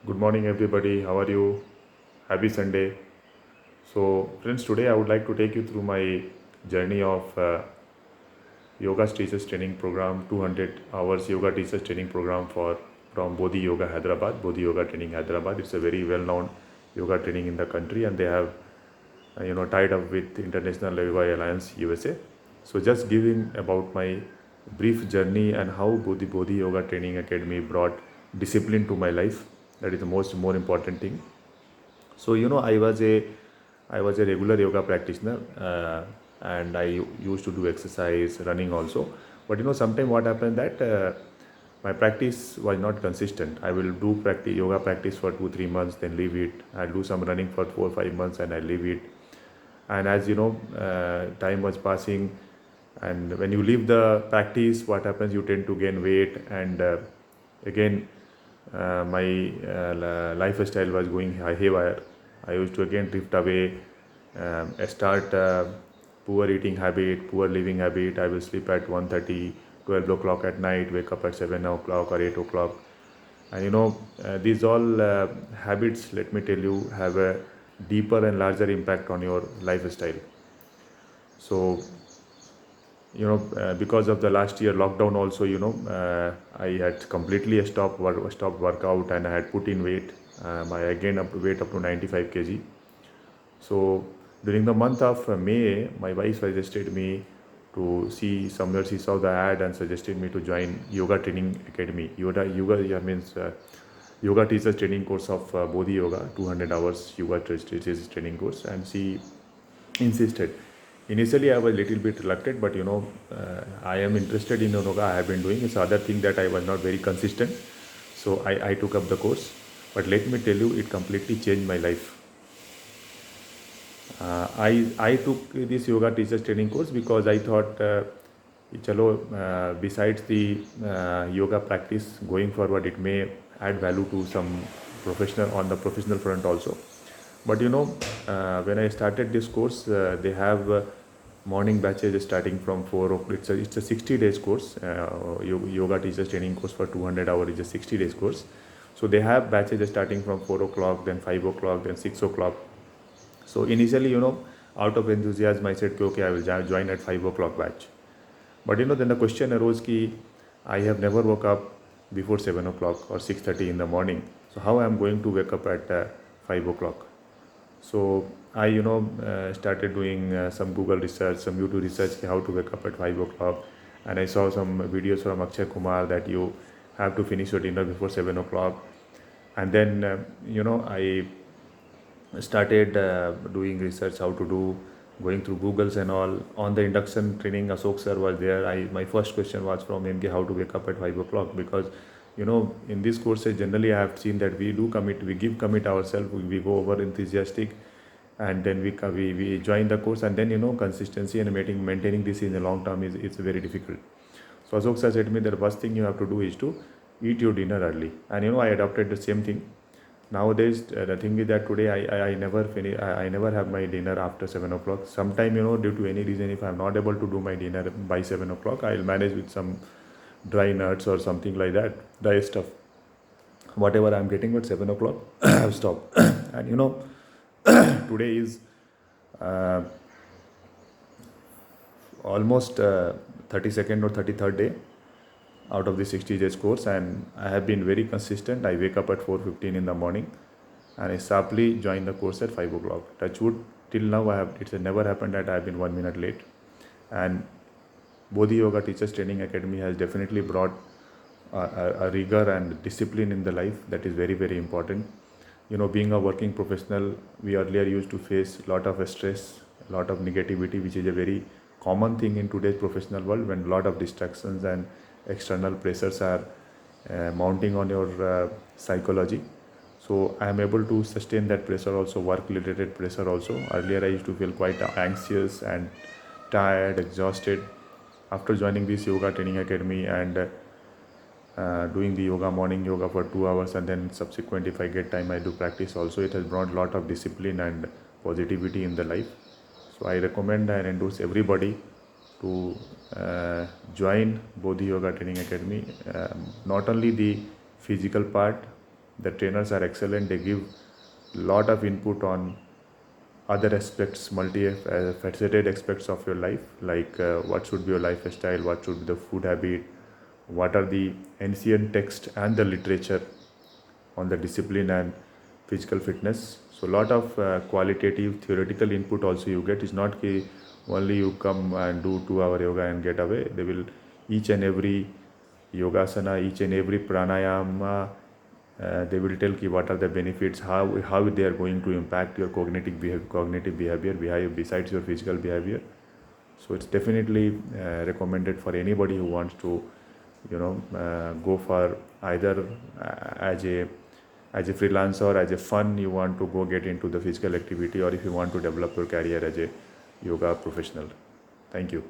Good morning, everybody. How are you? Happy Sunday. So, friends, today I would like to take you through my journey of yoga teachers training program, 200 hours yoga teachers training program for from Bodhi Yoga Hyderabad, Bodhi Yoga Training Hyderabad. It's a very well-known yoga training in the country, and they have tied up with International Yoga Alliance USA. So, just giving about my brief journey and how Bodhi Yoga Training Academy brought discipline to my life. That is the most more important thing. So I was a regular yoga practitioner, and used to do exercise, running also. But sometimes what happened that my practice was not consistent. I will do practice yoga practice for 2 3 months, then leave it. I'll do some running for 4 5 months, and I leave it. And as you know, time was passing, and when you leave the practice, what happens? You tend to gain weight, and again my lifestyle was going haywire. I used to again drift away, I start poor eating habit, poor living habit. I will sleep at 1:30, 12 o'clock at night, wake up at 7 o'clock or 8 o'clock. And these all habits, let me tell you, have a deeper and larger impact on your lifestyle. So because of the last year lockdown also, I had completely stopped workout, and I had put in weight. I gained weight up to 95 kg. So during the month of May, my wife suggested me to see somewhere. She saw the ad and suggested me to join Yoga Training Academy. Yoga yeah, means yoga teachers training course of Bodhi Yoga, 200 hours yoga teachers training course, and she insisted. Initially, I was a little bit reluctant, but I am interested in yoga. I have been doing. It's other thing that I was not very consistent, so I took up the course. But let me tell you, it completely changed my life. I took this yoga teachers training course because I thought, chalo, besides the yoga practice going forward, it may add value to some professional on the professional front also. But when I started this course, they have morning batches starting from 4 o'clock. It's a 60 days course. Yoga teachers training course for 200 hours is a 60 days course. So they have batches starting from 4 o'clock, then 5 o'clock, then 6 o'clock. So initially, out of enthusiasm, I said, okay, I will join at 5 o'clock batch. But then the question arose ki I have never woke up before 7 o'clock or 6:30 in the morning. So how I am going to wake up at 5 o'clock? So I, started doing some Google research, some YouTube research, how to wake up at 5 o'clock. And I saw some videos from Akshay Kumar that you have to finish your dinner before 7 o'clock. And then, I started doing research how to do, going through Googles and all. On the induction training, Ashok sir was there. My first question was from him, how to wake up at 5 o'clock, because in these courses generally I have seen that we give commit ourselves, we go over enthusiastic, and then we join the course, and then consistency and maintaining this in the long term is it's very difficult. So Ashok sir said to me that the first thing you have to do is to eat your dinner early, and I adopted the same thing. Nowadays, the thing is that today I never finish. I never have my dinner after 7 o'clock. Sometime, due to any reason, if I'm not able to do my dinner by 7 o'clock, I'll manage with some dry nuts or something like that, dry stuff. Whatever I'm getting at 7 o'clock, I've stopped. And today is uh, almost 32nd or 33rd day out of the 60 days course, and I have been very consistent. I wake up at 4:15 in the morning, and I sharply join the course at 5 o'clock. Touch wood, till now it's never happened that I have been 1 minute late. And Bodhi Yoga Teachers Training Academy has definitely brought a rigor and discipline in the life that is very, very important. Being a working professional, we earlier used to face a lot of stress, a lot of negativity, which is a very common thing in today's professional world, when a lot of distractions and external pressures are mounting on your psychology. So I am able to sustain that pressure also, work related pressure also. Earlier I used to feel quite anxious and tired, exhausted. After joining this yoga training academy and doing the morning yoga for 2 hours, and then subsequent, if I get time, I do practice also, it has brought a lot of discipline and positivity in the life. So I recommend and endorse everybody to join Bodhi Yoga Training Academy. Not only the physical part, The trainers are excellent. They give lot of input on other aspects, multi-faceted aspects of your life, like what should be your lifestyle, what should be the food habit, what are the ancient text and the literature on the discipline and physical fitness. So lot of qualitative theoretical input also you get. It's not ki only you come and do 2 hour yoga and get away. They will each and every yogasana, each and every pranayama, they will tell ki what are the benefits, how they are going to impact your cognitive behavior besides your physical behavior. So it's definitely recommended for anybody who wants to go for either as a freelancer, as a fun, you want to go get into the physical activity, or if you want to develop your career as a yoga professional. Thank you.